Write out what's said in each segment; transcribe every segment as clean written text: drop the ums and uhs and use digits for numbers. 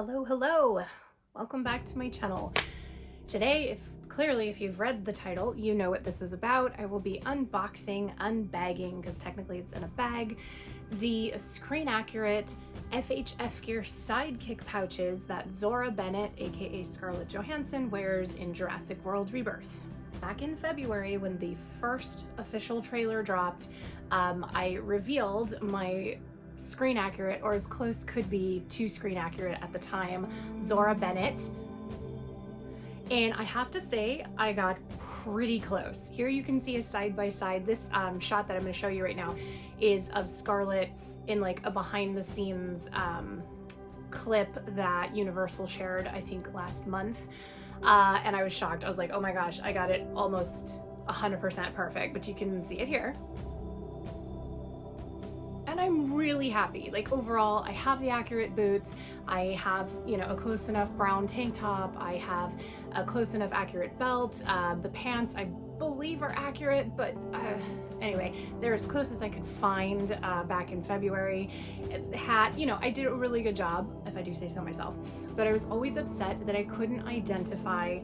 Hello, hello. Welcome back to my channel. Today, if you've read the title, you know what this is about. I will be unboxing, unbagging, because technically it's in a bag, the screen accurate FHF Gear sidekick pouches that Zora Bennett, aka Scarlett Johansson, wears in Jurassic World Rebirth. Back in February, when the first official trailer dropped, I revealed my screen accurate, or as close could be to screen accurate at the time, Zora Bennett. And I have to say, I got pretty close. Here you can see a side-by-side. This shot that I'm going to show you right now is of Scarlett in like a behind-the-scenes clip that Universal shared, I think, last month. And I was shocked. I was like, oh my gosh, I got it almost 100% perfect, but you can see it here. And I'm really happy. Like, overall, I have the accurate boots. I have, you know, a close enough brown tank top. I have a close enough accurate belt. The pants, I believe, are accurate, but anyway, they're as close as I could find back in February. The hat, you know, I did a really good job, if I do say so myself, but I was always upset that I couldn't identify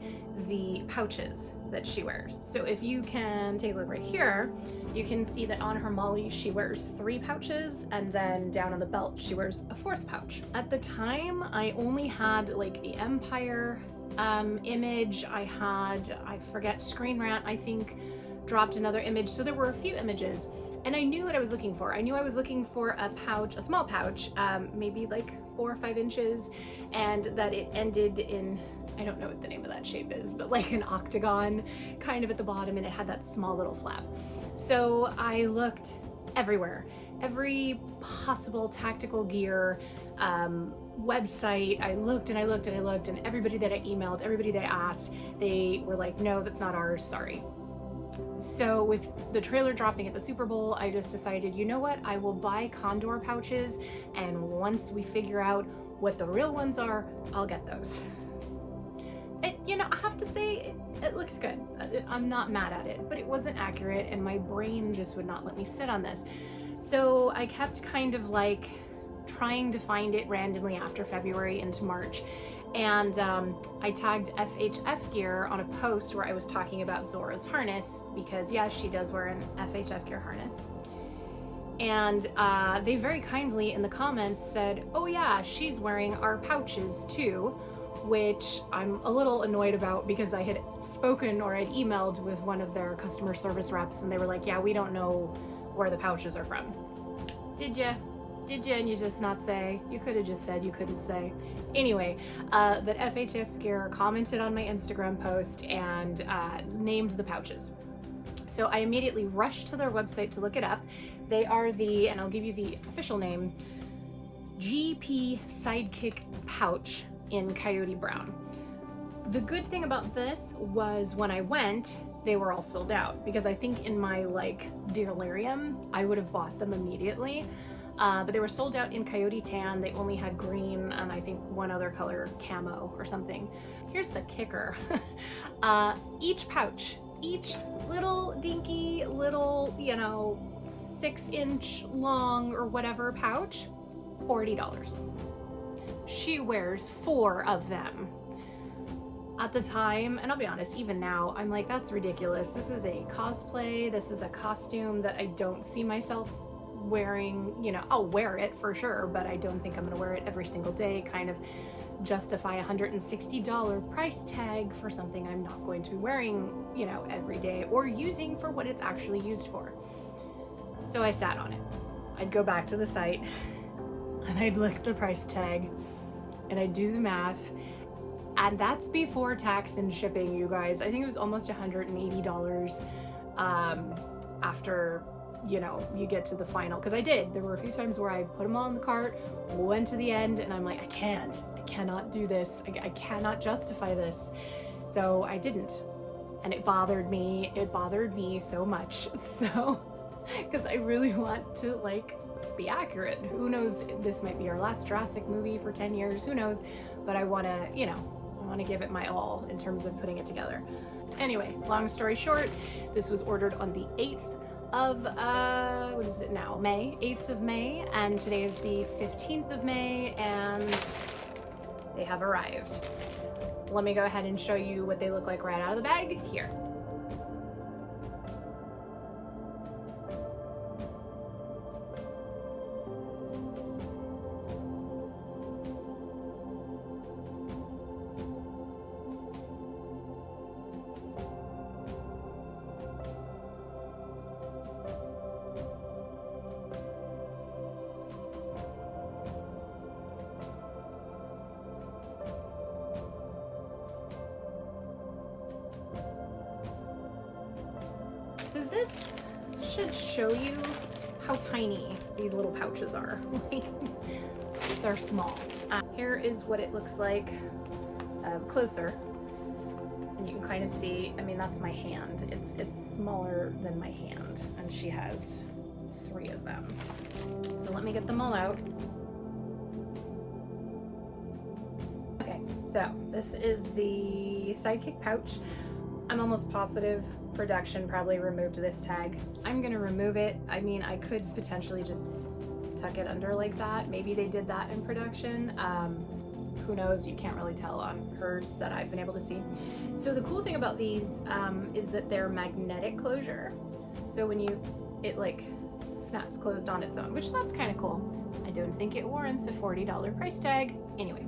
the pouches that she wears. So if you can take a look right here, you can see that on her molly she wears 3 pouches, and then down on the belt she wears a 4th pouch. At the time, I only had like the Empire image. I forget, Screen Rant, I think, dropped another image. So there were a few images, and I knew what I was looking for. I knew I was looking for a pouch, a small pouch, maybe like 4 or 5 inches, and that it ended in, I don't know what the name of that shape is, but like an octagon kind of at the bottom, and it had that small little flap. So I looked everywhere, every possible tactical gear website. I looked and I looked and I looked, and everybody that I emailed, everybody that I asked, they were like, no, that's not ours, sorry. So with the trailer dropping at the Super Bowl, I just decided, you know what, I will buy Condor pouches, and once we figure out what the real ones are, I'll get those. You know, I have to say, it looks good. I'm not mad at it, but it wasn't accurate, and my brain just would not let me sit on this. So I kept kind of like trying to find it randomly after February into March. And I tagged FHF Gear on a post where I was talking about Zora's harness, because yes, she does wear an FHF Gear harness. And they very kindly in the comments said, oh yeah, she's wearing our pouches too, which I'm a little annoyed about, because I had spoken or I'd emailed with one of their customer service reps, and they were like, yeah, we don't know where the pouches are from. Did ya? Did you? And you just not say? You could have just said, you couldn't say. Anyway, but FHF Gear commented on my Instagram post and named the pouches. So I immediately rushed to their website to look it up. They are the, and I'll give you the official name, GP Sidekick Pouch in Coyote Brown. The good thing about this was when I went, they were all sold out, because I think in my like delirium, I would have bought them immediately. But they were sold out in Coyote Tan. They only had green and I think one other color, camo or something. Here's the kicker. Each pouch, each little dinky little, you know, 6-inch long or whatever pouch, $40. She wears 4 of them. At the time, and I'll be honest, even now, I'm like, that's ridiculous. This is a cosplay. This is a costume that I don't see myself wearing. You know, I'll wear it for sure, but I don't think I'm gonna wear it every single day. Kind of justify $160 price tag for something I'm not going to be wearing, you know, every day or using for what it's actually used for. So I sat on it. I'd go back to the site and I'd look at the price tag and I'd do the math, and that's before tax and shipping, you guys. I think it was almost $180 after, you know, you get to the final, because I did. There were a few times where I put them all in the cart, went to the end, and I'm like, I cannot do this. I cannot justify this. So I didn't. And it bothered me. It bothered me so much. So, because I really want to like be accurate. Who knows, this might be our last Jurassic movie for 10 years, who knows, but I want to, you know, I want to give it my all in terms of putting it together. Anyway, long story short, this was ordered on the 8th of, what is it now? May, 8th of May, and today is the 15th of May, and they have arrived. Let me go ahead and show you what they look like right out of the bag here. So this should show you how tiny these little pouches are. They're small. Here is what it looks like closer. And you can kind of see, I mean, that's my hand. It's smaller than my hand, and she has 3 of them. So let me get them all out. Okay, so this is the sidekick pouch. I'm almost positive production probably removed this tag. I'm gonna remove it. I mean, I could potentially just tuck it under like that. Maybe they did that in production. Who knows? You can't really tell on hers that I've been able to see. So the cool thing about these is that they're magnetic closure. So when it like snaps closed on its own, which that's kind of cool. I don't think it warrants a $40 price tag. Anyway,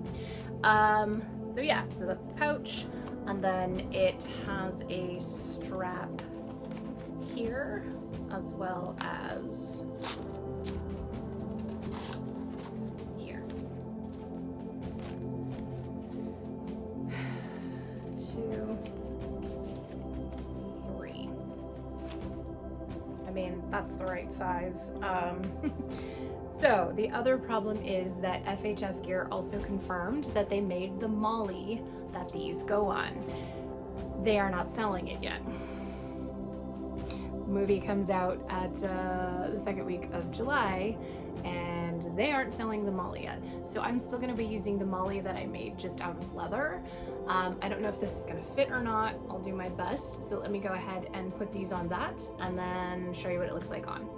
so yeah, so that's the pouch. And then it has a strap here, as well as here. 2, 3. I mean, that's the right size. So the other problem is that FHF Gear also confirmed that they made the molly that these go on. They are not selling it yet. Movie comes out at the second week of July, and they aren't selling the molly yet. So I'm still gonna be using the molly that I made just out of leather. I don't know if this is gonna fit or not. I'll do my best. So let me go ahead and put these on that and then show you what it looks like on.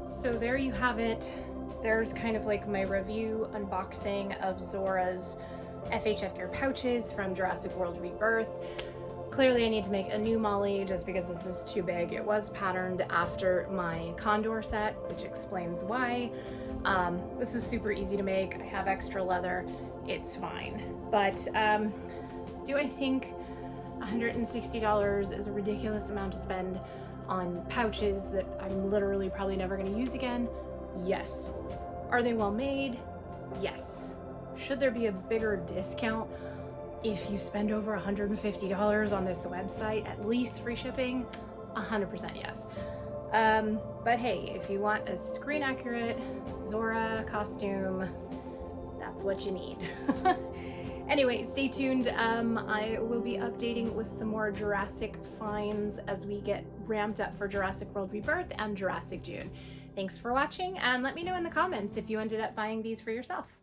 So there you have it. There's kind of like my review unboxing of Zora's FHF Gear pouches from Jurassic World Rebirth. Clearly I need to make a new molly just because this is too big. It was patterned after my Condor set, which explains why. This is super easy to make. I have extra leather. It's fine. But do I think $160 is a ridiculous amount to spend on pouches that I'm literally probably never going to use again? Yes. Are they well made? Yes. Should there be a bigger discount if you spend over $150 on this website, at least free shipping? 100% yes. But hey, if you want a screen accurate Zora costume, that's what you need. Anyway, stay tuned. I will be updating with some more Jurassic finds as we get ramped up for Jurassic World Rebirth and Jurassic June. Thanks for watching, and let me know in the comments if you ended up buying these for yourself.